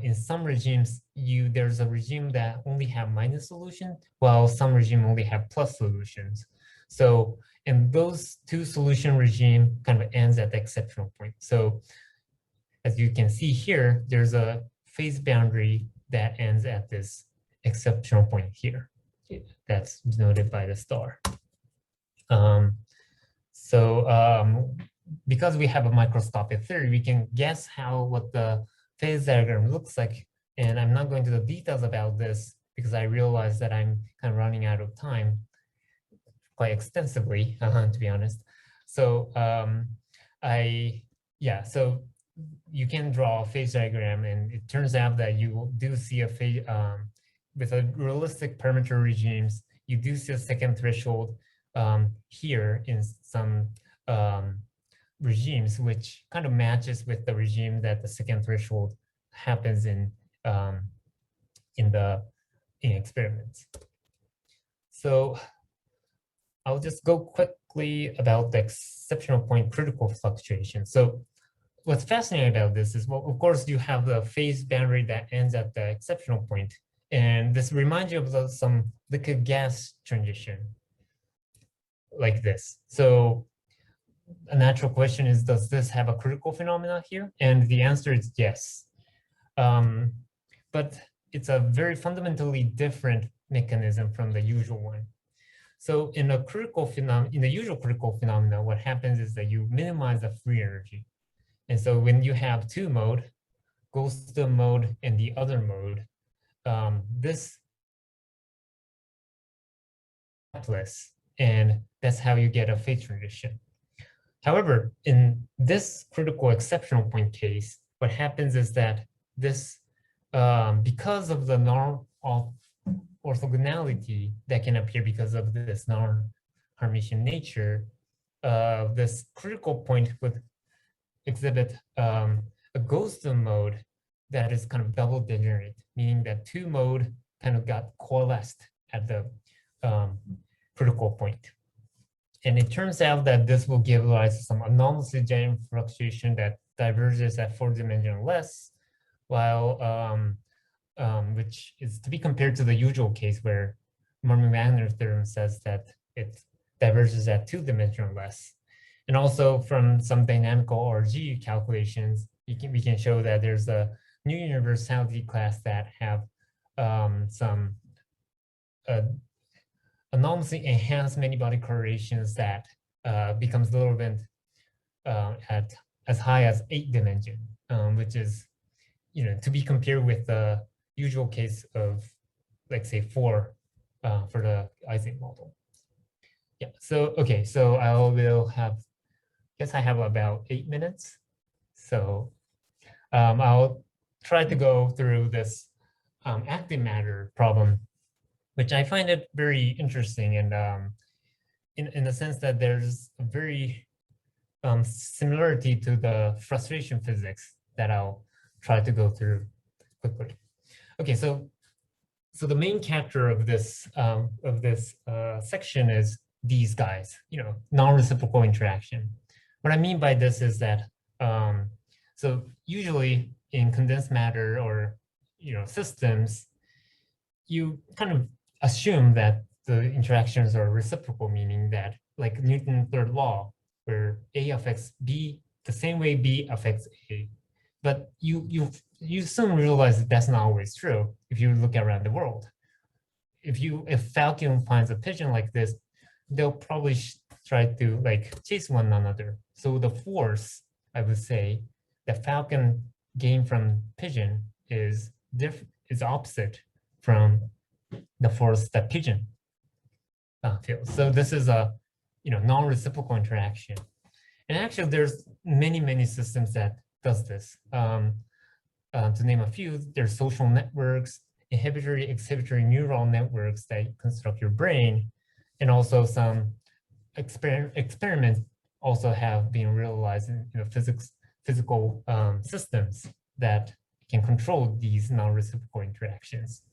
in some regimes there's a regime that only have minus solution, while some regime only have plus solutions. So and those two solution regime kind of ends at the exceptional point. So as you can see here, there's a phase boundary that ends at this exceptional point here. That's denoted by the star. Because we have a microscopic theory, we can guess what the phase diagram looks like. And I'm not going to the details about this because I realize that I'm kind of running out of time quite extensively, to be honest. So so you can draw a phase diagram, and it turns out that you do see a phase with a realistic parameter regimes. You do see a second threshold here in some regimes, which kind of matches with the regime that the second threshold happens in experiments. So I'll just go quickly about the exceptional point critical fluctuation. So what's fascinating about this is, well, of course, you have the phase boundary that ends at the exceptional point. And this reminds you of some liquid gas transition like this. So a natural question is, does this have a critical phenomena here? And the answer is yes. But it's a very fundamentally different mechanism from the usual one. So in a critical in the usual critical phenomena, what happens is that you minimize the free energy. And so when you have two mode, goes to the mode and the other mode, this less, and that's how you get a phase transition. However, in this critical exceptional point case, what happens is that this, because of the non-orthogonality that can appear because of this non-Hermitian nature, this critical point would exhibit a ghost mode that is kind of double degenerate, meaning that two mode kind of got coalesced at the critical point. And it turns out that this will give rise to some anomalous general fluctuation that diverges at 4-dimensional less, while which is to be compared to the usual case where Murray-Wagner theorem says that it diverges at 2-dimensional less. And also from some dynamical RG calculations, we can show that there's a new universality class that have some enormously enhanced many-body correlations that becomes little bit at as high as 8 dimension, which is, to be compared with the usual case of, like, say, 4 for the Ising model. Yeah. So okay. So I will have. Guess I have about 8 minutes. So I'll try to go through this active matter problem, which I find it very interesting, and in the sense that there's a very similarity to the frustration physics that I'll try to go through quickly. Okay, so the main character of this section is these guys, non-reciprocal interaction. What I mean by this is that so usually in condensed matter or systems, you kind of assume that the interactions are reciprocal, meaning that, like Newton's third law, where A affects B the same way B affects A. But you soon realize that that's not always true if you look around the world. If falcon finds a pigeon like this, they'll probably try to chase one another. So the force, I would say, that falcon gain from pigeon is opposite from the force that pigeon feels. So this is a non-reciprocal interaction. And actually, there's many systems that does this. To name a few, there's social networks, inhibitory-exhibitory neural networks that construct your brain, and also some experiments also have been realized in physical systems that can control these non-reciprocal interactions.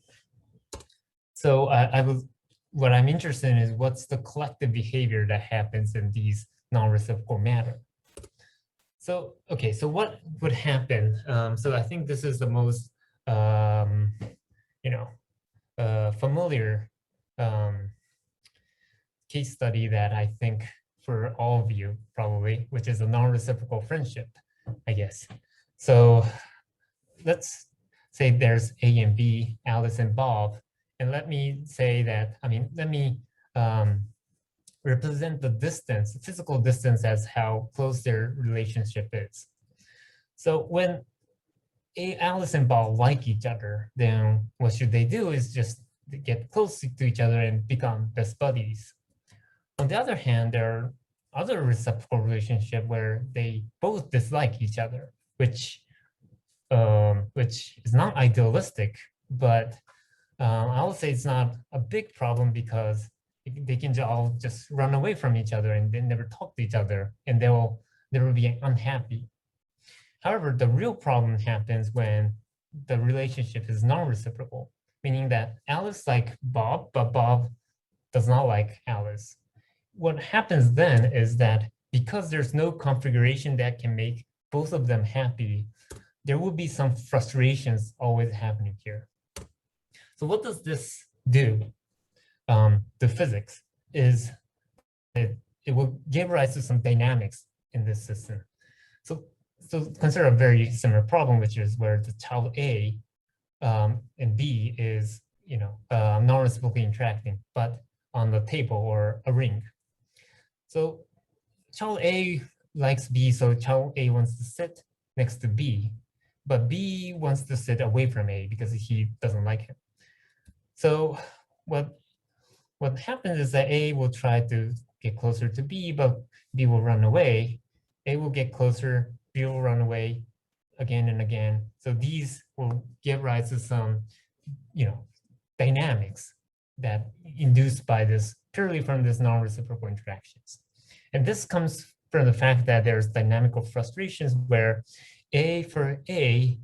So what I'm interested in is what's the collective behavior that happens in these non-reciprocal matter. So, okay, so what would happen? So I think this is the most, familiar case study that I think for all of you probably, which is a non-reciprocal friendship, I guess. So let's say there's A and B, Alice and Bob, and let me say that, let me represent the distance, physical distance, as how close their relationship is. So when Alice and Bob like each other, then what should they do is just get close to each other and become best buddies. On the other hand, there are other reciprocal relationships where they both dislike each other, which is not idealistic, but I would say it's not a big problem because they can all just run away from each other and they never talk to each other, and they will be unhappy. However, the real problem happens when the relationship is non-reciprocal, meaning that Alice likes Bob, but Bob does not like Alice. What happens then is that because there's no configuration that can make both of them happy, there will be some frustrations always happening here. So what does this do? The physics is it it will give rise to some dynamics in this system. So consider a very similar problem, which is where the child A and B is, non-reciprocally interacting, but on the table or a ring. So child A likes B, so child A wants to sit next to B, but B wants to sit away from A because he doesn't like him. So what happens is that A will try to get closer to B, but B will run away. A will get closer, B will run away again and again. So these will give rise to some, dynamics that induced by this purely from this non-reciprocal interactions. And this comes from the fact that there's dynamical frustrations where for A,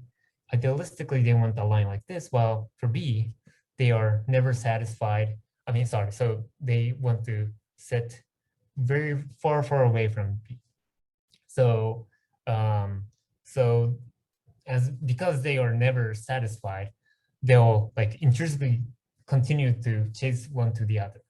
idealistically, they want a line like this, while for B, they are never satisfied. So they want to sit very far, far away from B. So, because they are never satisfied, they'll intrinsically continue to chase one to the other.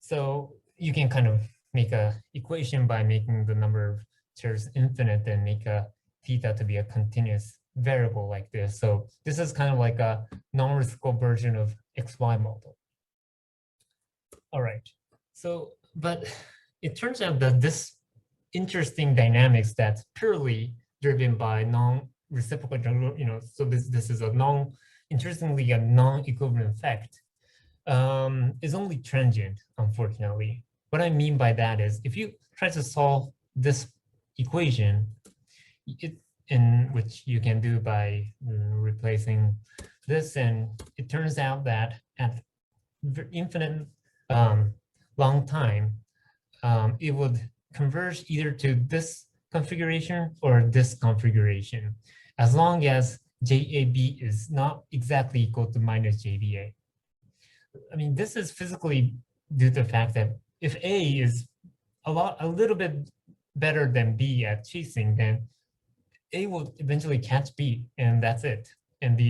So you can kind of make a equation by making the number of chairs infinite and make a theta to be a continuous variable like this. So this is kind of like a non-reciprocal version of XY model. All right. So, but it turns out that this interesting dynamics that's purely driven by non-reciprocal, so this is interestingly a non-equivalent effect, is only transient, unfortunately. What I mean by that is if you try to solve this equation, in which you can do by replacing this, and it turns out that at infinite long time, it would converge either to this configuration or this configuration, as long as JAB is not exactly equal to minus JBA. This is physically due to the fact that if A is a little bit better than B at chasing, then A will eventually catch B, and that's it. And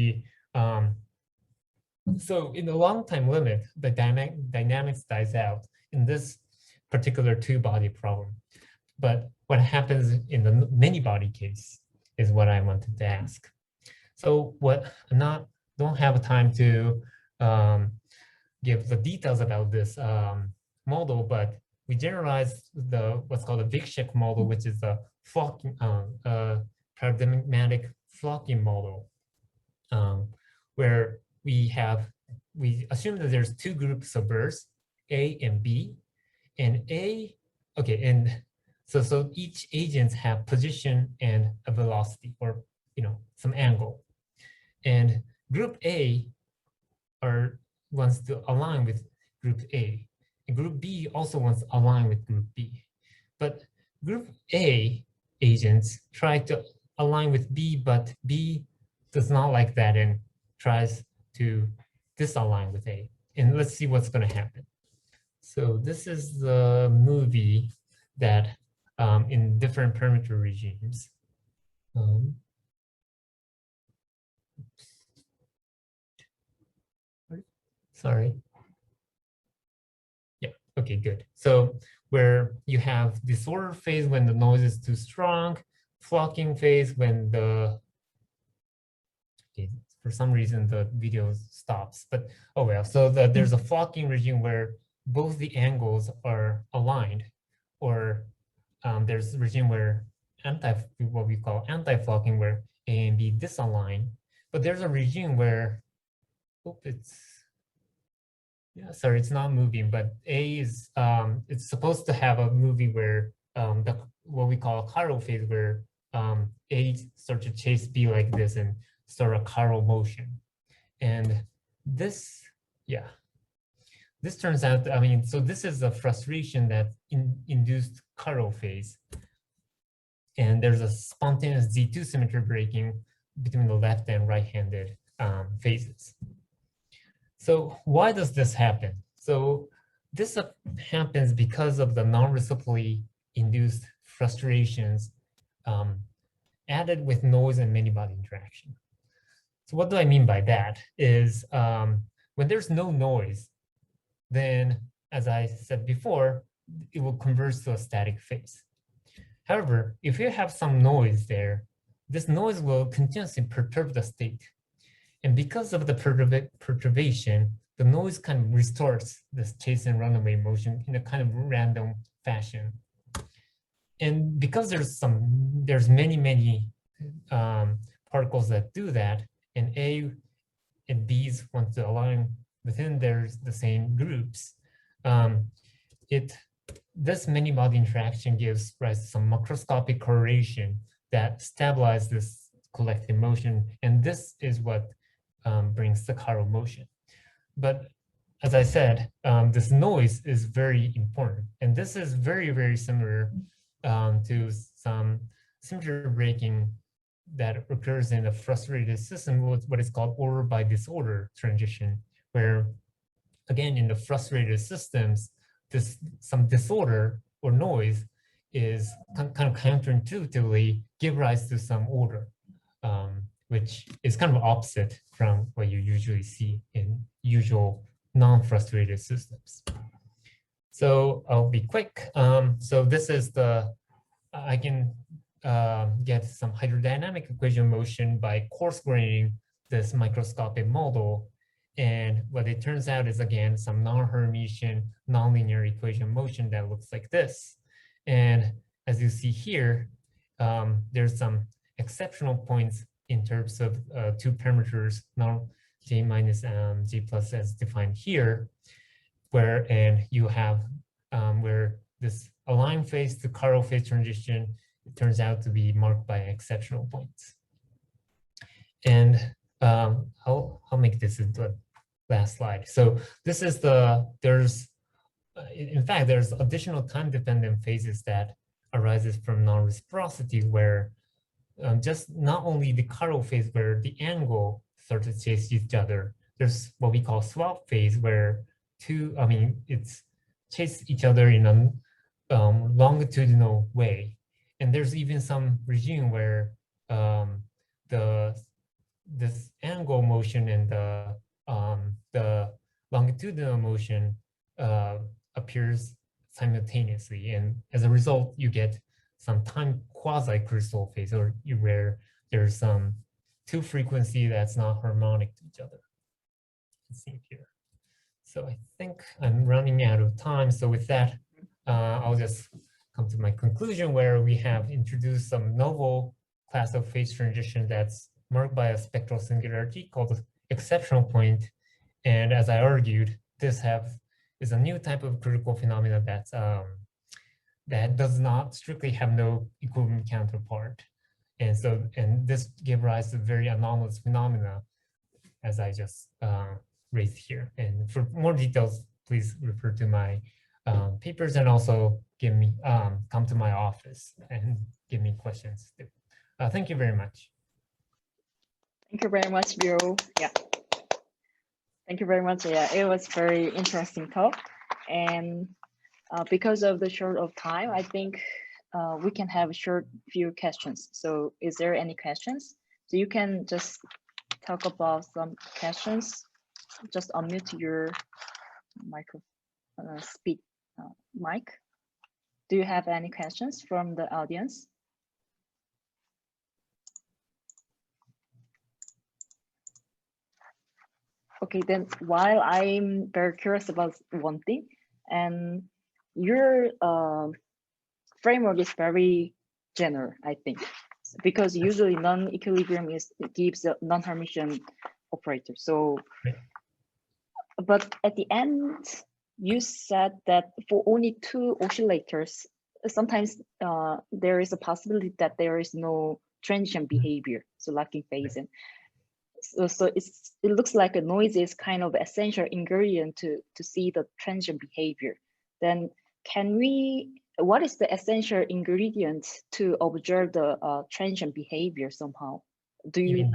so in the long time limit, the dynamics dies out in this particular two-body problem. But what happens in the many-body case is what I wanted to ask. So don't have time to give the details about this model, but we generalized what's called a Vic-Sheck model, which is a flocking, paradigmatic flocking model, where we assume that there's two groups of birds, A and B, and so each agents have position and a velocity, or some angle, and group A wants to align with group A, and group B also wants to align with group B, but group A agents try to align with B, but B does not like that and tries to disalign with A. And let's see what's going to happen. So this is the movie that in different parameter regimes. Sorry. Yeah, okay, good. So where you have disorder phase when the noise is too strong, flocking phase when for some reason the video stops, but oh well. So there's a flocking regime where both the angles are aligned, or there's a regime where what we call anti-flocking, where A and B disalign. But there's a regime where, it's not moving, but A is it's supposed to have a movie where what we call a chiral phase, where A starts to chase B like this and start a chiral motion. And this turns out, so this is a frustration that induced chiral phase. And there's a spontaneous Z2 symmetry breaking between the left and right-handed phases. So why does this happen? So this happens because of the non-reciprocally induced frustrations added with noise and many-body interaction. So what do I mean by that is when there's no noise, then as I said before, it will converge to a static phase. However, if you have some noise there, this noise will continuously perturb the state. And because of the perturbation, the noise kind of restores this chase and runaway motion in a kind of random fashion. And because there's many particles that do that, and A and B's want to align within the same groups, this many-body interaction gives rise to some macroscopic correlation that stabilizes this collective motion, and this is what brings the chiral motion. But as I said, this noise is very important, and this is very similar to some symmetry breaking that occurs in a frustrated system with what is called order by disorder transition, where again in the frustrated systems, some disorder or noise is kind of counterintuitively give rise to some order, which is kind of opposite from what you usually see in usual non-frustrated systems. So I'll be quick. So this is I can get some hydrodynamic equation motion by coarse graining this microscopic model. And what it turns out is, again, some non-Hermitian nonlinear equation motion that looks like this. And as you see here, there's some exceptional points in terms of two parameters, j minus j plus as defined here, and you have where this align phase to chiral phase transition, it turns out to be marked by exceptional points. And I'll make this into a last slide. So this is in fact, there's additional time-dependent phases that arises from non-reciprocity, where just not only the chiral phase where the angle starts to chase each other, there's what we call swap phase where it's chase each other in a longitudinal way. And there's even some regime where this angle motion and the longitudinal motion appears simultaneously, and as a result, you get some time quasi-crystal phase, or where there's some two frequency that's not harmonic to each other. Let's see here. So I think I'm running out of time. So with that, I'll just come to my conclusion, where we have introduced some novel class of phase transition that's marked by a spectral singularity called the exceptional point. And as I argued, this is a new type of critical phenomena that does not strictly have no equivalent counterpart. And this gave rise to very anomalous phenomena, as I just raised here. And for more details, please refer to my papers, and also come to my office and give me questions. Thank you very much. Thank you very much, Ryo. Yeah. Thank you very much. Yeah, it was very interesting talk. And because of the short of time, I think we can have a few questions. So is there any questions? So you can just talk about some questions. Just unmute your mic. Do you have any questions from the audience? Okay, then while I'm very curious about one thing, and your framework is very general, I think, because usually non-equilibrium gives a non-Hermitian operator. So, but at the end, you said that for only two oscillators, sometimes there is a possibility that there is no transition behavior, so lacking phase. And so it looks like a noise is kind of essential ingredient to see the transition behavior. Then what is the essential ingredient to observe the transition behavior somehow? Do you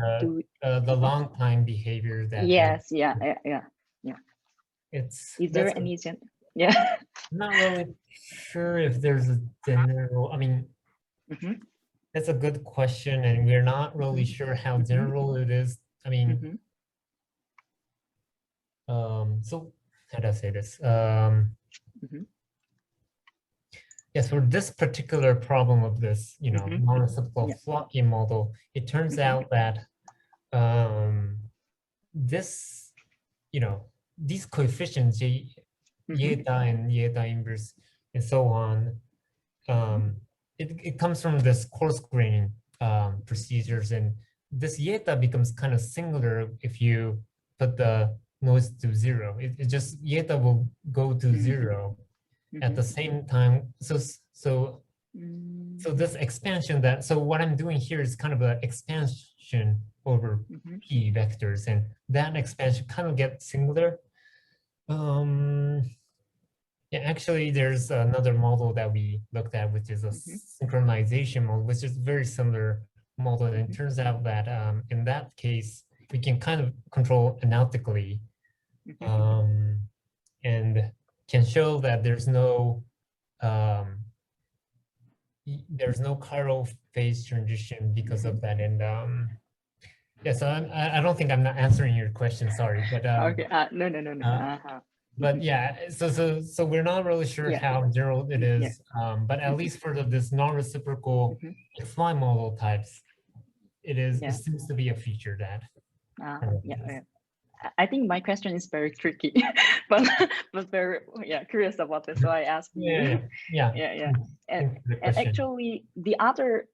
the long time behavior that? Yes, yeah. Is there any? Yeah. Not really sure if there's a general. I mean, that's a good question, and we're not really sure how general it is. I mean, so how do I say this? yes, for this particular problem of this, non-reciprocal Yeah. flocky model, it turns out that this, these coefficients, eta and eta inverse and so on, it comes from this coarse graining procedures, and this eta becomes kind of singular if you put the noise to 0. It just eta will go to 0 at the same time. So this expansion so what I'm doing here is kind of an expansion over p vectors, and that expansion kind of gets singular. Yeah, actually, there's another model that we looked at, which is a synchronization model, which is very similar model. And it turns out that in that case, we can kind of control analytically and can show that there's no chiral phase transition because of that. And yeah, so I don't think I'm not answering your question. Sorry, but okay. No. But yeah, so we're not really sure how general it is, but at least for this non-reciprocal XY model types, it seems to be a feature that. I think my question is very tricky, but very curious about this, so I asked you. And actually, the other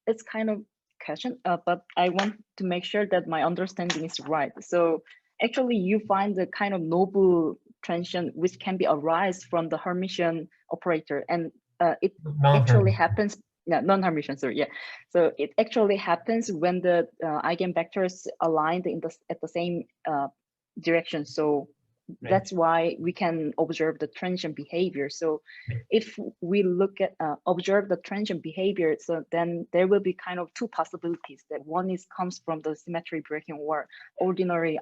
it's kind of question, but I want to make sure that my understanding is right. So actually, you find the kind of noble transition which can be arise from the Hermitian operator, and it actually happens. Non-Hermitian, sorry, So it actually happens when the eigenvectors aligned at the same direction. So that's why we can observe the transient behavior. So if we look at observe the transient behavior, so then there will be kind of two possibilities. That one comes from the symmetry breaking or ordinary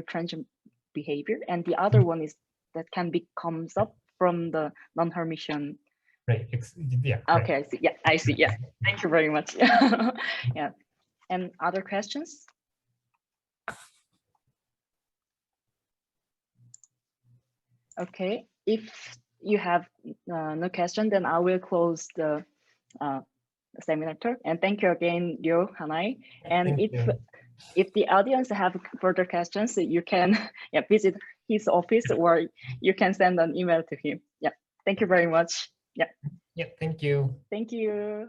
transient behavior, and the other one is that comes up from the non-Hermitian. Right. Yeah. Okay. I see. Yeah. I see. Yeah. Thank you very much. Yeah. And other questions? Okay. If you have no question, then I will close the seminar tour. And thank you again, Ryo Hanai. And if the audience have further questions, you can visit his office, or you can send an email to him. Yeah. Thank you very much. Yeah. Yeah, thank you. Thank you.